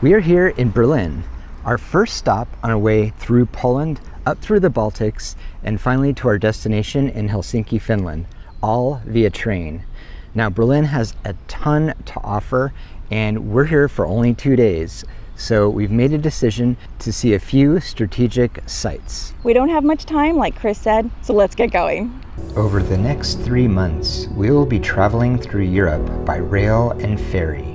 We are here in Berlin, our first stop on our way through Poland, up through the Baltics, and finally to our destination in Helsinki, Finland, all via train. Now, Berlin has a ton to offer, and we're here for only 2 days. So we've made a decision to see a few strategic sites. We don't have much time, like Chris said, so let's get going. Over the next 3 months, we will be traveling through Europe by rail and ferry.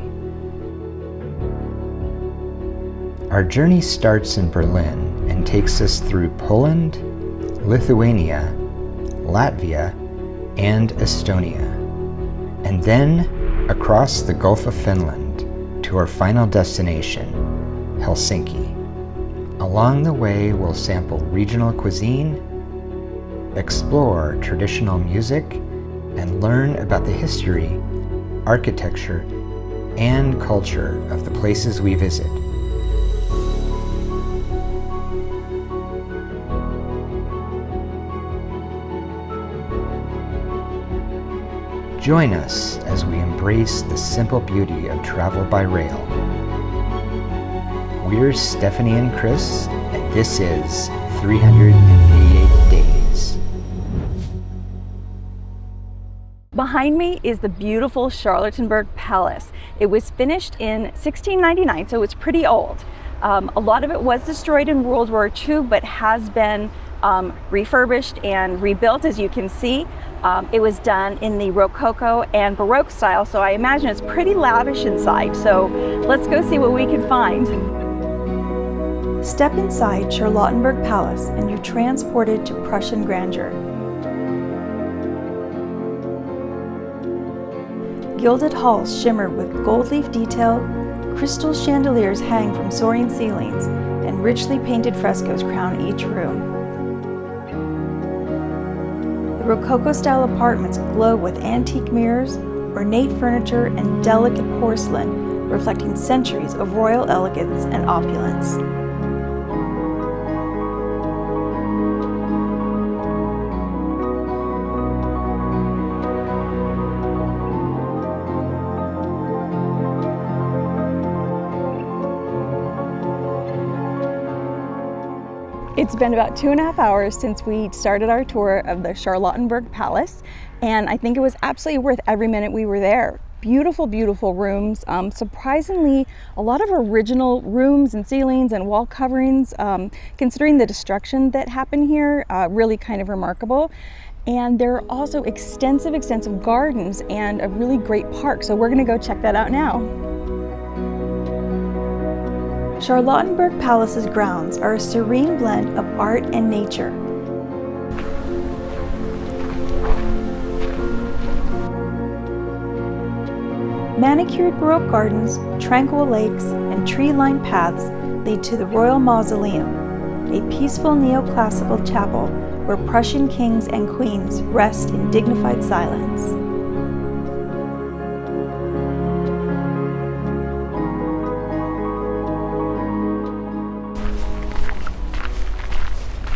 Our journey starts in Berlin and takes us through Poland, Lithuania, Latvia, and Estonia, and then across the Gulf of Finland to our final destination, Helsinki. Along the way, we'll sample regional cuisine, explore traditional music, and learn about the history, architecture, and culture of the places we visit. Join us as we embrace the simple beauty of travel by rail. We're Stephanie and Chris, and this is 388 Days. Behind me is the beautiful Charlottenburg Palace. It was finished in 1699, so it's pretty old. A lot of it was destroyed in World War II, but has been refurbished and rebuilt, as you can see. It was done in the Rococo and Baroque style, so I imagine it's pretty lavish inside. So let's go see what we can find. Step inside Charlottenburg Palace and you're transported to Prussian grandeur. Gilded halls shimmer with gold leaf detail, crystal chandeliers hang from soaring ceilings, and richly painted frescoes crown each room. The Rococo-style apartments glow with antique mirrors, ornate furniture, and delicate porcelain, reflecting centuries of royal elegance and opulence. It's been about 2.5 hours since we started our tour of the Charlottenburg Palace, and I think it was absolutely worth every minute we were there. Beautiful, beautiful rooms. Surprisingly, a lot of original rooms and ceilings and wall coverings, considering the destruction that happened here, really kind of remarkable. And there are also extensive gardens and a really great park, so we're gonna go check that out now. Charlottenburg Palace's grounds are a serene blend of art and nature. Manicured Baroque gardens, tranquil lakes, and tree-lined paths lead to the Royal Mausoleum, a peaceful neoclassical chapel where Prussian kings and queens rest in dignified silence.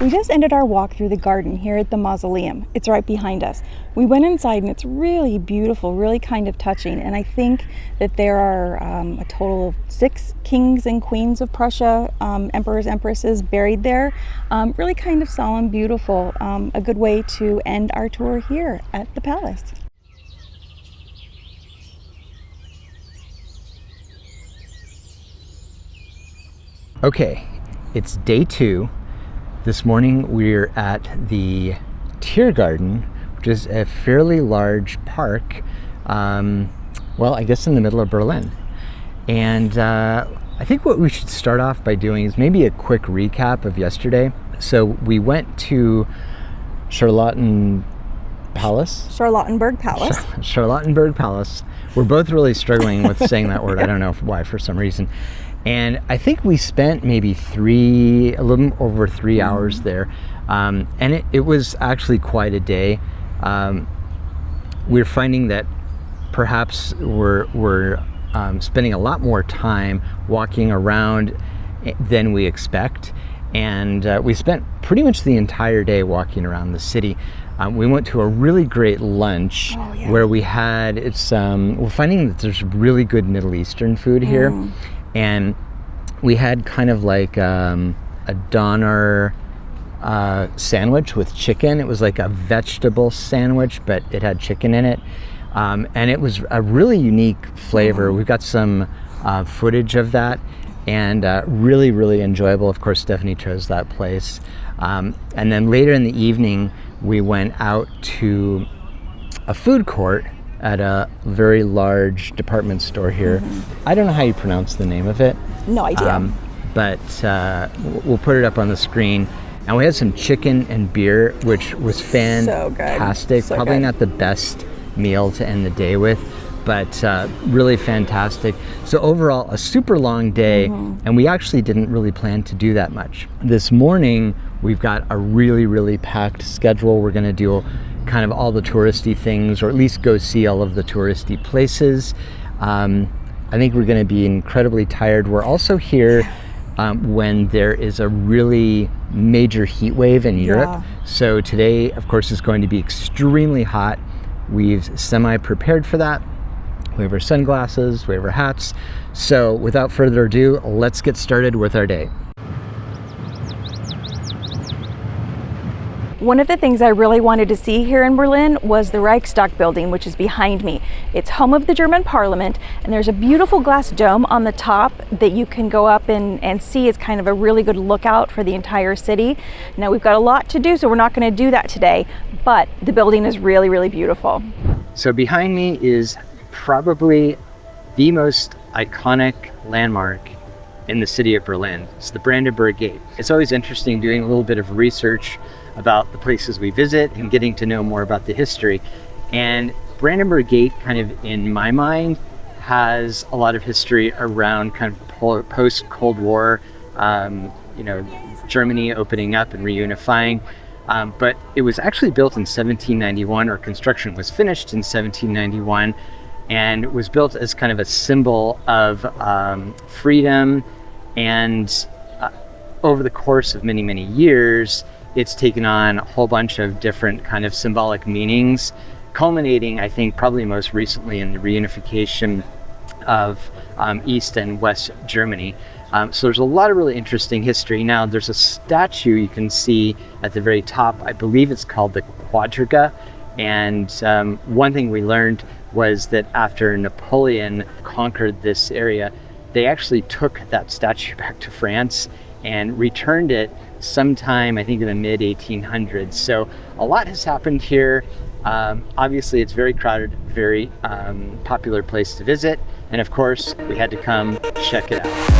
We just ended our walk through the garden here at the mausoleum. It's right behind us. We went inside and it's really beautiful, really kind of touching. And I think that there are a total of 6 kings and queens of Prussia, emperors, empresses buried there. Really kind of solemn, beautiful, a good way to end our tour here at the palace. Okay, it's day 2. This morning we're at the Tiergarten, which is a fairly large park, well, I guess in the middle of Berlin. And I think what we should start off by doing is maybe a quick recap of yesterday. So we went to Charlottenburg Palace. Charlottenburg Palace. We're both really struggling with saying that word. I don't know why, for some reason. And I think we spent maybe a little over 3 hours there. And it was actually quite a day. We're finding that perhaps we're spending a lot more time walking around than we expect. And we spent pretty much the entire day walking around the city. We went to a really great lunch where we had, we're finding that there's really good Middle Eastern food here. And we had kind of like a doner sandwich with chicken. It was like a vegetable sandwich, but it had chicken in it. And it was a really unique flavor. We've got some footage of that, and really, really enjoyable. Of course, Stephanie chose that place. And then later in the evening, we went out to a food court at a very large department store here. I don't know how you pronounce the name of it. No idea. But we'll put it up on the screen. And we had some chicken and beer, which was fantastic. So Probably good. not the best meal to end the day with, but really fantastic. So overall, a super long day, and we actually didn't really plan to do that much. This morning, we've got a really, really packed schedule. We're gonna do kind of all the touristy things, or at least go see all of the touristy places. I think we're gonna be incredibly tired. We're also here when there is a really major heat wave in Europe. So today, of course, is going to be extremely hot. We've semi-prepared for that. We have our sunglasses, we have our hats. So without further ado, let's get started with our day. One of the things I really wanted to see here in Berlin was the Reichstag building, which is behind me. It's home of the German parliament, and there's a beautiful glass dome on the top that you can go up and see. It's kind of a really good lookout for the entire city. Now we've got a lot to do, so we're not going to do that today, but the building is really, really beautiful. So behind me is probably the most iconic landmark in the city of Berlin. It's the Brandenburg Gate. It's always interesting doing a little bit of research about the places we visit and getting to know more about the history. And Brandenburg Gate, kind of in my mind, has a lot of history around kind of post-Cold War, Germany opening up and reunifying. But it was actually built in 1791, or construction was finished in 1791, and was built as kind of a symbol of freedom. And over the course of many, many years, it's taken on a whole bunch of different kind of symbolic meanings, culminating, I think, probably most recently in the reunification of East and West Germany. So there's a lot of really interesting history. Now, there's a statue you can see at the very top. I believe it's called the Quadriga. And one thing we learned was that after Napoleon conquered this area, they actually took that statue back to France and returned it sometime, I think, in the mid-1800s. So a lot has happened here. Obviously, it's very crowded, very popular place to visit. And of course, we had to come check it out.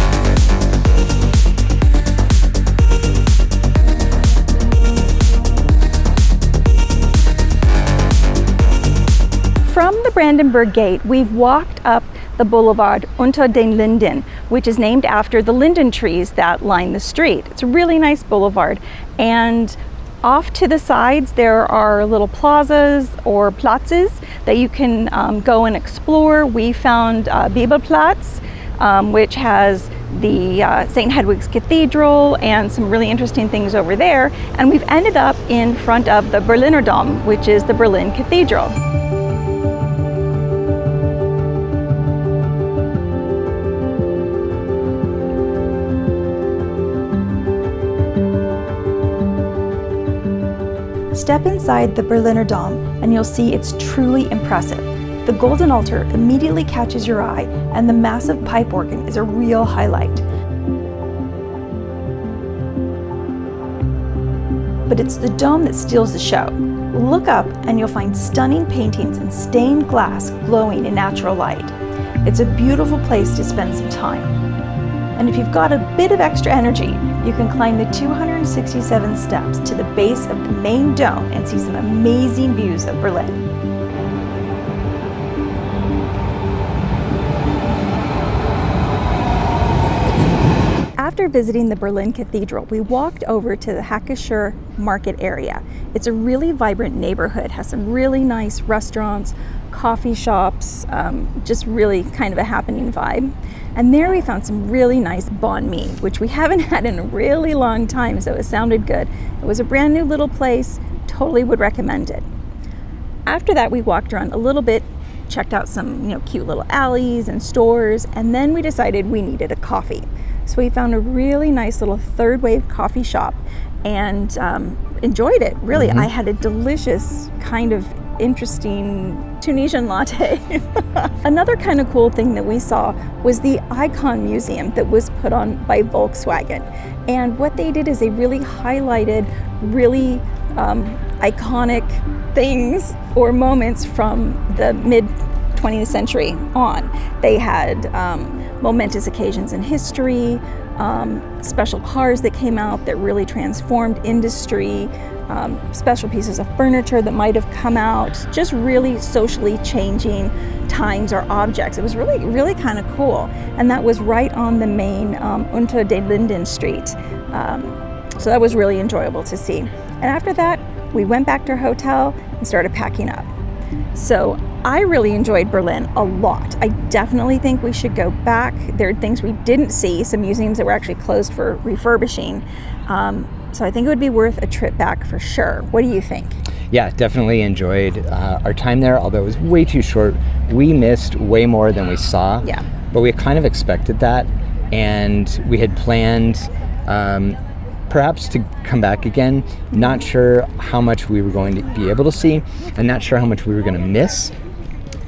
From the Brandenburg Gate, we've walked up the boulevard Unter den Linden, which is named after the linden trees that line the street. It's a really nice boulevard, and off to the sides there are little plazas or platzes that you can go and explore. We found Bibelplatz, which has the St. Hedwig's Cathedral and some really interesting things over there, and we've ended up in front of the Berliner Dom, which is the Berlin Cathedral. Step inside the Berliner Dom and you'll see it's truly impressive. The golden altar immediately catches your eye, and the massive pipe organ is a real highlight. But it's the dome that steals the show. Look up and you'll find stunning paintings and stained glass glowing in natural light. It's a beautiful place to spend some time. And if you've got a bit of extra energy, you can climb the 267 steps to the base of the main dome and see some amazing views of Berlin. After visiting the Berlin Cathedral, we walked over to the Hackescher Market area. It's a really vibrant neighborhood, has some really nice restaurants, coffee shops, just really kind of a happening vibe. And there we found some really nice banh mi, which we haven't had in a really long time, so it sounded good. It was a brand new little place, totally would recommend it. After that, we walked around a little bit, checked out some cute little alleys and stores, and then we decided we needed a coffee. So we found a really nice little third wave coffee shop and enjoyed it, really. I had a delicious kind of interesting Tunisian latte. Another kind of cool thing that we saw was the Icon Museum that was put on by Volkswagen. And what they did is they really highlighted really iconic things or moments from the mid 20th century on. They had momentous occasions in history, special cars that came out that really transformed industry, special pieces of furniture that might have come out, just really socially changing times or objects. It was really, really kind of cool. And that was right on the main Unter den Linden Street. So that was really enjoyable to see. And after that, we went back to our hotel and started packing up. So I really enjoyed Berlin a lot. I definitely think we should go back. There are things we didn't see, some museums that were actually closed for refurbishing. So I think it would be worth a trip back for sure. What do you think? Yeah, definitely enjoyed our time there, although it was way too short. We missed way more than we saw. Yeah. But we kind of expected that, and we had planned perhaps to come back again. Not sure how much we were going to be able to see, and not sure how much we were going to miss.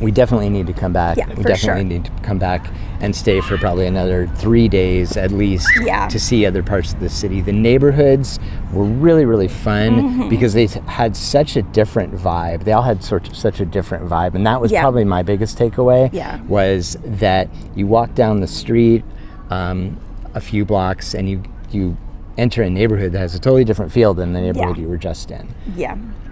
We definitely need to come back. Yeah, we for definitely sure. need to come back and stay for probably another 3 days at least to see other parts of the city. The neighborhoods were really, really fun because they had such a different vibe. They all had such a different vibe, and that was probably my biggest takeaway. Was that you walk down the street a few blocks and you enter a neighborhood that has a totally different feel than the neighborhood you were just in.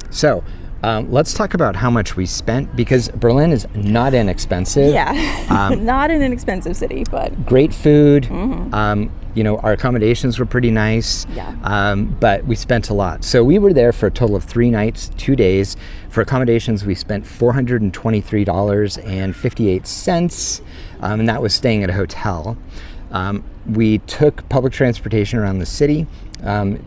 So let's talk about how much we spent, because Berlin is not inexpensive. Not an inexpensive city, but great food. Our accommodations were pretty nice. But we spent a lot. So we were there for a total of 3 nights, 2 days. For accommodations, we spent $423.58, and that was staying at a hotel. We took public transportation around the city.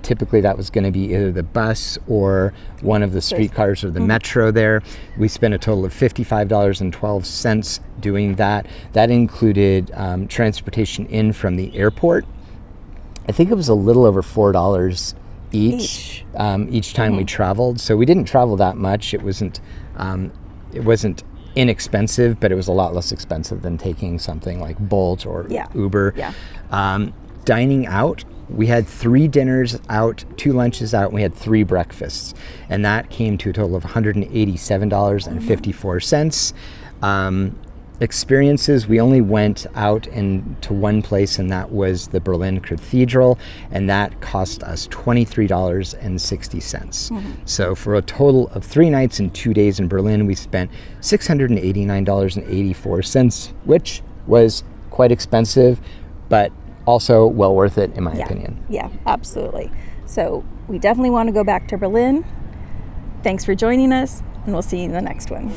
Typically that was going to be either the bus or one of the streetcars or the metro there. We spent a total of $55.12 doing that. That included transportation in from the airport. I think it was a little over $4 each time we traveled. So we didn't travel that much. It wasn't inexpensive, but it was a lot less expensive than taking something like Bolt or Uber. Dining out, we had 3 dinners out, 2 lunches out, and we had 3 breakfasts, and that came to a total of $187.54. Experiences, we only went out to one place, and that was the Berlin Cathedral, and that cost us $23.60. So for a total of 3 nights and 2 days in Berlin, we spent $689.84, which was quite expensive, but also well worth it in my opinion. Yeah, absolutely. So we definitely want to go back to Berlin. Thanks for joining us, and we'll see you in the next one.